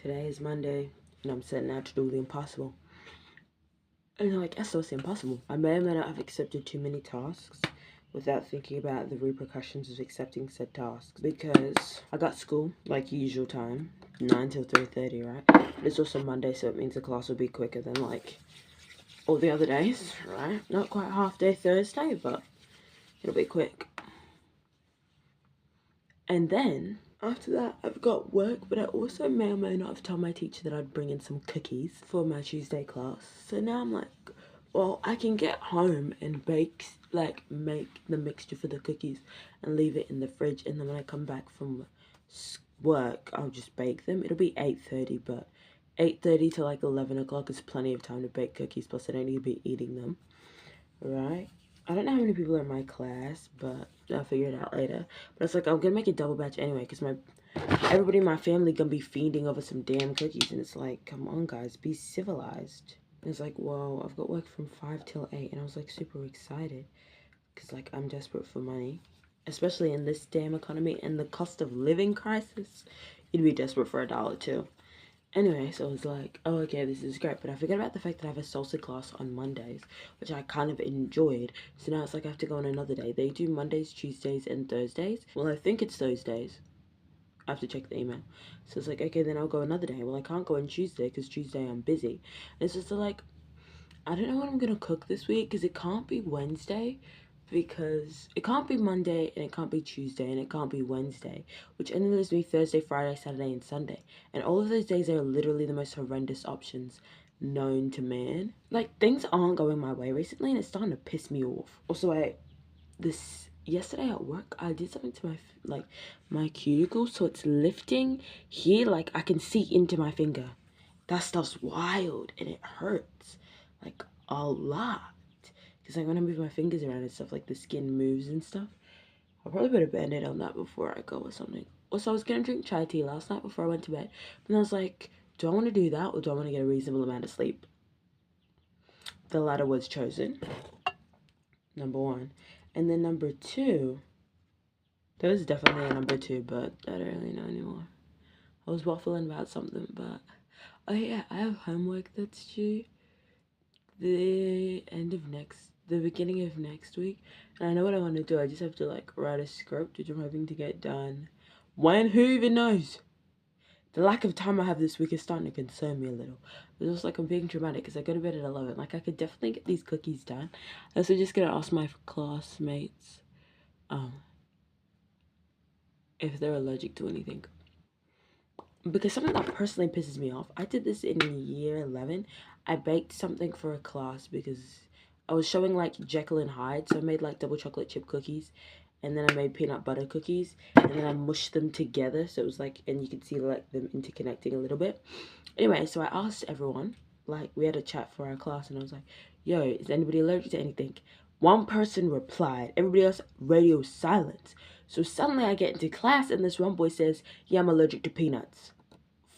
Today is Monday, and I'm setting out to do the impossible. And like, that's so impossible. I may or may not have accepted too many tasks without thinking about the repercussions of accepting said tasks. Because I got school, like usual time, 9 till 3:30, right? But it's also Monday, so it means the class will be quicker than like all the other days, right? Not quite half day Thursday, but it'll be quick. And then after that, I've got work, but I also may or may not have told my teacher that I'd bring in some cookies for my Tuesday class. So now I'm like, well, I can get home and make the mixture for the cookies and leave it in the fridge. And then when I come back from work, I'll just bake them. It'll be 8:30, but 8:30 to like 11 o'clock is plenty of time to bake cookies. Plus, I don't need to be eating them, right? I don't know how many people are in my class, but I'll figure it out later. But it's like, I'm gonna make a double batch anyway, because everybody in my family gonna be feeding over some damn cookies. And it's like, come on guys, be civilized. And it's like, whoa, I've got work from 5 till 8. And I was like super excited, because like, I'm desperate for money. Especially in this damn economy and the cost of living crisis. You'd be desperate for $1 too. Anyway, so I was like, oh, okay, this is great. But I forgot about the fact that I have a salsa class on Mondays, which I kind of enjoyed. So now it's like I have to go on another day. They do Mondays, Tuesdays, and Thursdays. Well, I think it's Thursdays. I have to check the email. So it's like, okay, then I'll go another day. Well, I can't go on Tuesday because Tuesday I'm busy. And it's just like, I don't know what I'm going to cook this week because it can't be Wednesday, because it can't be Monday and it can't be Tuesday and it can't be Wednesday, which only leaves me Thursday, Friday, Saturday, and Sunday. And all of those days are literally the most horrendous options known to man. Like, things aren't going my way recently and it's starting to piss me off. Also, yesterday at work, I did something to my cuticle, so it's lifting here, like I can see into my finger. That stuff's wild and it hurts like a lot. Because like when I move my fingers around and stuff, like the skin moves and stuff. I'll probably put a band-aid on that before I go or something. Also, I was gonna drink chai tea last night before I went to bed. But I was like, do I want to do that or do I want to get a reasonable amount of sleep? The latter was chosen. Number one. And then number two, there was definitely a number two, but I don't really know anymore. I was waffling about something, but oh yeah, I have homework that's due the beginning of next week, and I know what I want to do. I just have to like write a script, which I'm hoping to get done when, who even knows. The lack of time I have this week is starting to concern me a little. It's just like I'm being dramatic because I go to bed at 11. Like, I could definitely get these cookies done. I also just gonna ask my classmates if they're allergic to anything. Because something that personally pisses me off, I did this in year 11. I baked something for a class because I was showing like Jekyll and Hyde. So I made like double chocolate chip cookies, and then I made peanut butter cookies, and then I mushed them together. So it was like, and you could see like them interconnecting a little bit. Anyway, so I asked everyone, like we had a chat for our class, and I was like, yo, is anybody allergic to anything? One person replied, everybody else radio silence. So suddenly I get into class and this one boy says, yeah, I'm allergic to peanuts.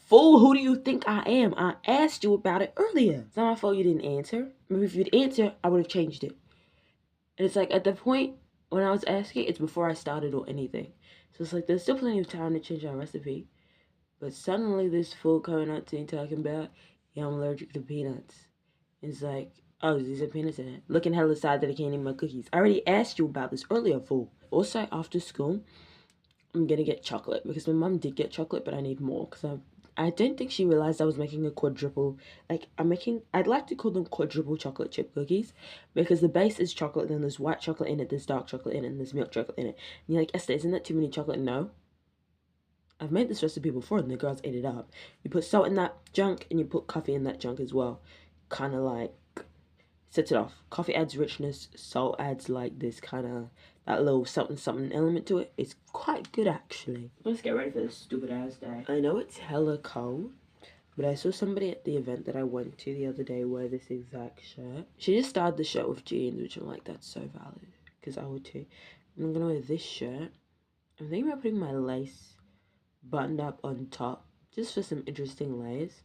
Fool, who do you think I am? I asked you about it earlier. It's not my fault you didn't answer. Maybe if you'd answer, I would have changed it. And it's like, at the point when I was asking, it's before I started or anything. So it's like, there's still plenty of time to change our recipe. But suddenly this fool coming up to me talking about, yeah, I'm allergic to peanuts. It's like, oh, these are peanuts in it. Looking hella sad that I can't eat my cookies. I already asked you about this earlier, fool. Also, after school, I'm gonna get chocolate because my mom did get chocolate, but I need more because I don't think she realized I was making a quadruple. Like, I'd like to call them quadruple chocolate chip cookies because the base is chocolate, then there's white chocolate in it, there's dark chocolate in it, and there's milk chocolate in it. And you're like, Esther, isn't that too many chocolate? No. I've made this recipe before and the girls ate it up. You put salt in that junk and you put coffee in that junk as well. Kind of like sets it off. Coffee adds richness, salt adds like this kind of, that little something something element to it. It's quite good actually. Let's get ready for this stupid ass day. I know it's hella cold, but I saw somebody at the event that I went to the other day wear this exact shirt. She just started the shirt with jeans, which I'm like, that's so valid, because I would too. I'm gonna wear this shirt. I'm thinking about putting my lace buttoned up on top just for some interesting layers,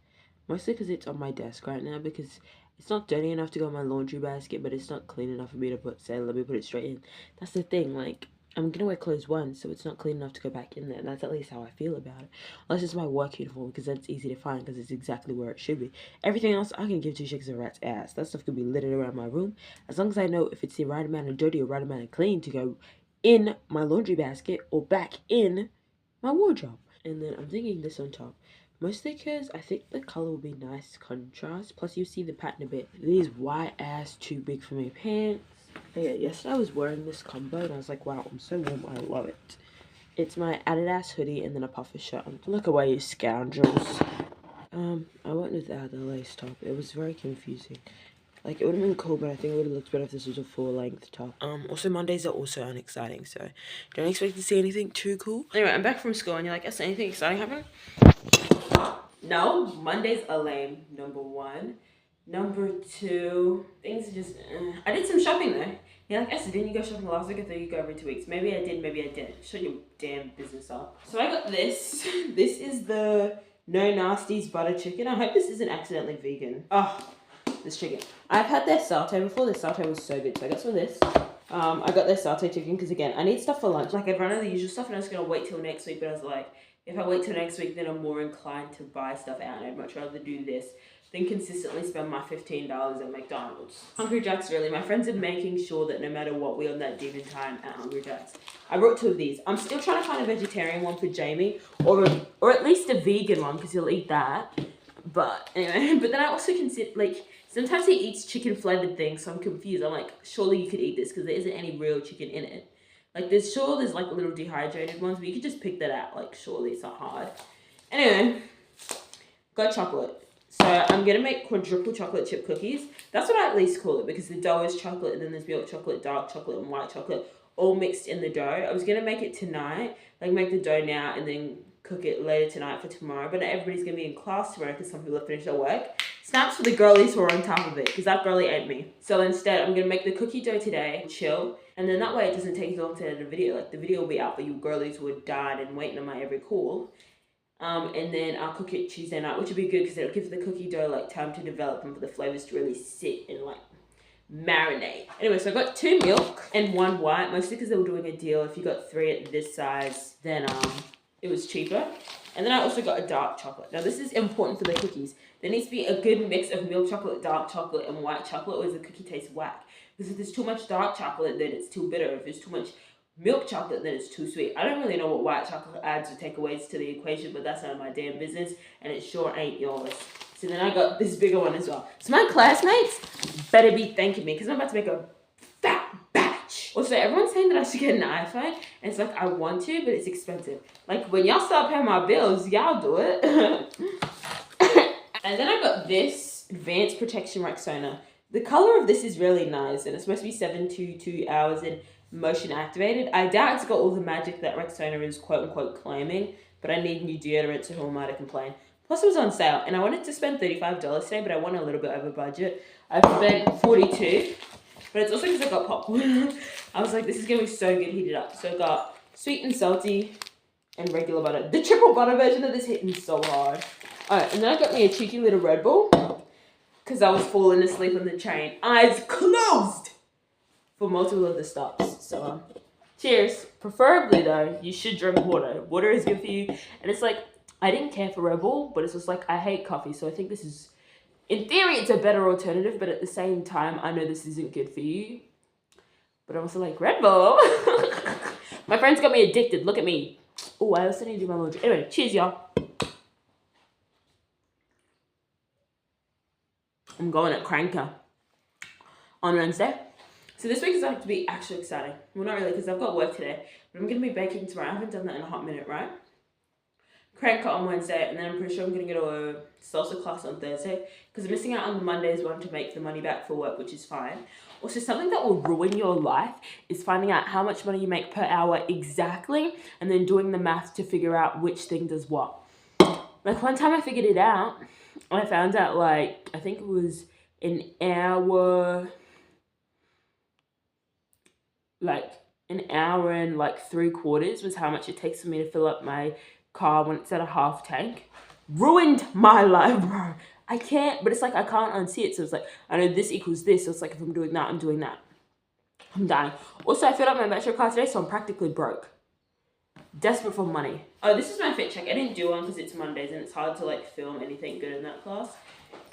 mostly because it's on my desk right now, because it's not dirty enough to go in my laundry basket, but it's not clean enough for me to say, let me put it straight in. That's the thing, like, I'm gonna wear clothes once, so it's not clean enough to go back in there. And that's at least how I feel about it. Unless it's my work uniform, because that's easy to find, because it's exactly where it should be. Everything else, I can give two shakes of a rat's ass. That stuff can be littered around my room, as long as I know if it's the right amount of dirty or right amount of clean to go in my laundry basket or back in my wardrobe. And then I'm thinking this on top. Mostly because I think the color will be nice contrast. Plus you see the pattern a bit. These white ass too big for me pants. But yeah, yesterday I was wearing this combo and I was like, wow, I'm so warm, I love it. It's my Adidas hoodie and then a puffer shirt. Look away, you scoundrels. I went without the lace top. It was very confusing. Like, it would have been cool, but I think it would have looked better if this was a full-length top. Also, Mondays are also unexciting, so don't expect to see anything too cool. Anyway, I'm back from school, and you're like, is anything exciting happening? No, Mondays are lame, number one. Number two, things are just, I did some shopping, though. You're like, Esther, didn't you go shopping last week? I thought you go every 2 weeks. Maybe I did, maybe I didn't. Shut your damn business up. So I got this. This is the No Nasties butter chicken. I hope this isn't accidentally vegan. Oh, this chicken. I've had their satay before. Their satay was so good. So I got some of this. I got their satay chicken because, again, I need stuff for lunch. Like, I'd run out of the usual stuff and I was going to wait till next week. But I was like, if I wait till next week, then I'm more inclined to buy stuff out. And I'd much rather do this than consistently spend my $15 at McDonald's. Hungry Jack's, really. My friends are making sure that no matter what, we're on that demon time at Hungry Jack's. I brought 2 of these. I'm still trying to find a vegetarian one for Jamie. Or at least a vegan one, because he'll eat that. But anyway, but then I also consider, like, sometimes he eats chicken flavored things, so I'm confused. I'm like, surely you could eat this because there isn't any real chicken in it. Like, there's like little dehydrated ones, but you could just pick that out. Like, surely it's not hard. Anyway, got chocolate. So I'm gonna make quadruple chocolate chip cookies. That's what I at least call it because the dough is chocolate and then there's milk chocolate, dark chocolate, and white chocolate all mixed in the dough. I was gonna make it tonight, like make the dough now and then cook it later tonight for tomorrow. But not everybody's gonna be in class tomorrow because some people have finished their work. Snaps for the girlies who are on top of it because that girly ate me. So instead, I'm gonna make the cookie dough today, chill, and then that way it doesn't take as long to edit a video. Like the video will be out for you girlies who are dying and waiting on my every call. And then I'll cook it Tuesday night, which would be good because it'll give the cookie dough like time to develop and for the flavors to really sit and like marinate. Anyway, so I got 2 milk and 1 white, mostly because they were doing a deal. If you got 3 at this size, then it was cheaper. And then I also got a dark chocolate. Now this is important for the cookies. There needs to be a good mix of milk chocolate, dark chocolate, and white chocolate, or does the cookie taste whack? Because if there's too much dark chocolate, then it's too bitter. If there's too much milk chocolate, then it's too sweet. I don't really know what white chocolate adds or takeaways to the equation, but that's none of my damn business, and it sure ain't yours. So then I got this bigger one as well. So my classmates better be thanking me, because I'm about to make a fat batch. Also, everyone's saying that I should get an iPhone, and it's like, I want to, but it's expensive. Like, when y'all start paying my bills, y'all do it. And then I got this Advanced Protection Rexona. The color of this is really nice, and it's supposed to be 7 to 2 hours in motion activated. I doubt it's got all the magic that Rexona is quote unquote claiming, but I need new deodorant, so who am I to complain? Plus it was on sale, and I wanted to spend $35 today, but I went a little bit over budget. I spent $42, but it's also because I got popcorn. I was like, this is gonna be so good heated up. So I got sweet and salty and regular butter. The triple butter version of this hit me so hard. Alright, and then I got me a cheeky little Red Bull because I was falling asleep on the train. Eyes closed for multiple of the stops. So, cheers. Preferably, though, you should drink water. Water is good for you. And it's like, I didn't care for Red Bull, but it's just like, I hate coffee. So I think this is, in theory, it's a better alternative. But at the same time, I know this isn't good for you. But I'm also like, Red Bull? My friends got me addicted. Look at me. Oh, I also need to do my laundry. Anyway, cheers, y'all. I'm going at Cranker on Wednesday. So this week is going to be actually exciting. Well, not really, because I've got work today. But I'm going to be baking tomorrow. I haven't done that in a hot minute, right? Cranker on Wednesday, and then I'm pretty sure I'm going to go to a salsa class on Thursday. Because I'm missing out on the Mondays one to make the money back for work, which is fine. Also, something that will ruin your life is finding out how much money you make per hour exactly, and then doing the math to figure out which thing does what. Like, one time I figured it out. I found out, like, I think it was an hour... like an hour and like 3/4 was how much it takes for me to fill up my car when it's at a half tank. Ruined my life, bro. I can't, but it's like I can't unsee it. So it's like, I know this equals this. So it's like if I'm doing that, I'm doing that. I'm dying. Also, I filled out my Metro card today, so I'm practically broke. Desperate for money. Oh, this is my fit check. I didn't do one because it's Mondays and it's hard to like film anything good in that class.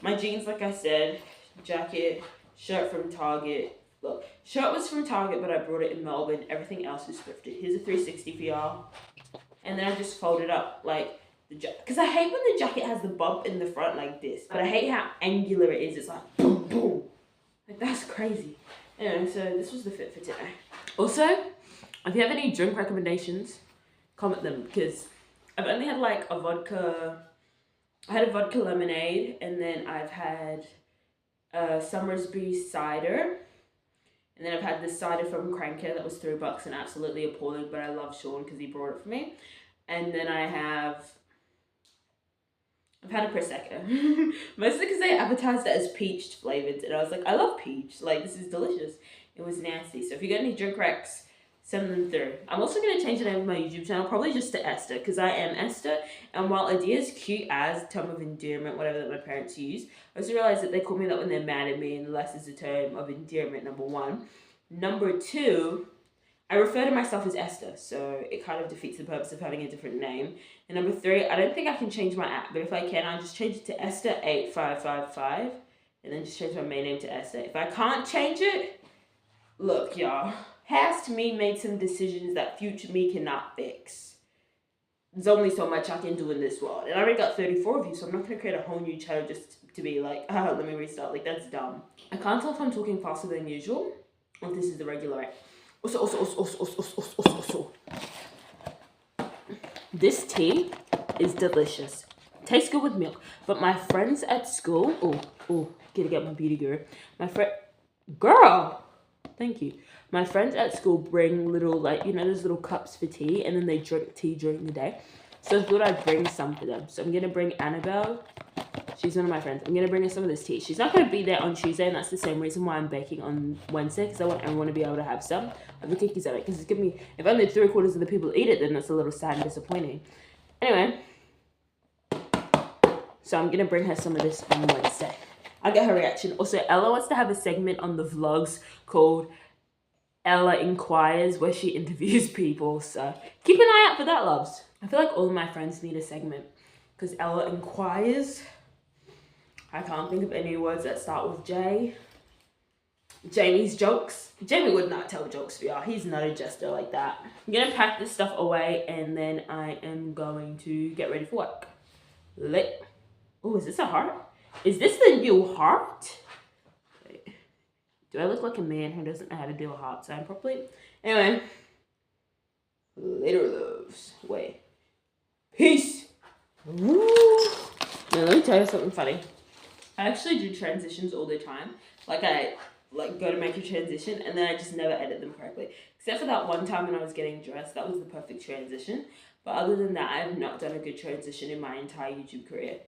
My jeans, like I said, jacket, shirt from Target. Look, shirt was from Target, but I brought it in Melbourne. Everything else was thrifted. Here's a 360 for y'all. And then I just folded up like the jacket. Because I hate when the jacket has the bump in the front like this. But I hate how angular it is. It's like boom, boom. Like that's crazy. Anyway, so this was the fit for today. Also, if you have any drink recommendations, comment them. Because I've only had like a vodka... I had a vodka lemonade, and then I've had Summersby cider, and then I've had this cider from Cranker that was $3 and absolutely appalling, but I love Sean because he brought it for me. And then I've had a Prosecco, mostly because they advertised it as peach flavored, and I was like, I love peach, like this is delicious. It was nasty. So if you got any drink recs, send them through. I'm also going to change the name of my YouTube channel, probably just to Esther, because I am Esther. And while Adia is cute as term of endearment, whatever that my parents use, I also realize that they call me that when they're mad at me, and less is a term of endearment, number one. Number two, I refer to myself as Esther, so it kind of defeats the purpose of having a different name. And number three, I don't think I can change my app, but if I can, I'll just change it to Esther8555, and then just change my main name to Esther. If I can't change it, look, y'all. Past me made some decisions that future me cannot fix. There's only so much I can do in this world. And I already got 34 of you, so I'm not going to create a whole new channel just to be like, let me restart. Like, that's dumb. I can't tell if I'm talking faster than usual, or if this is the regular rate. Also. This tea is delicious. Tastes good with milk. But my friends at school... Gotta get my beauty guru. Girl! Thank you. My friends at school bring little, like, you know, those little cups for tea, and then they drink tea during the day. So I thought I'd bring some for them. So I'm going to bring Annabelle. She's one of my friends. I'm going to bring her some of this tea. She's not going to be there on Tuesday, and that's the same reason why I'm baking on Wednesday, because I want everyone to be able to have some of the cookies at it. Because it's going to be, if only 3/4 of the people eat it, then that's a little sad and disappointing. Anyway, so I'm going to bring her some of this on Wednesday. I'll get her reaction. Also, Ella wants to have a segment on the vlogs called Ella Inquires, where she interviews people. So keep an eye out for that, loves. I feel like all of my friends need a segment because Ella Inquires. I can't think of any words that start with J. Jamie's jokes. Jamie would not tell jokes for y'all. He's not a jester like that. I'm going to pack this stuff away and then I am going to get ready for work. Oh, is this a heart? Is this the new heart? Wait. Do I look like a man who doesn't know how to do a heart sign properly? Anyway. Later, loves. Wait. Peace. Woo. Now, let me tell you something funny. I actually do transitions all the time. Like, I go to make a transition and then I just never edit them correctly. Except for that one time when I was getting dressed. That was the perfect transition. But other than that, I have not done a good transition in my entire YouTube career.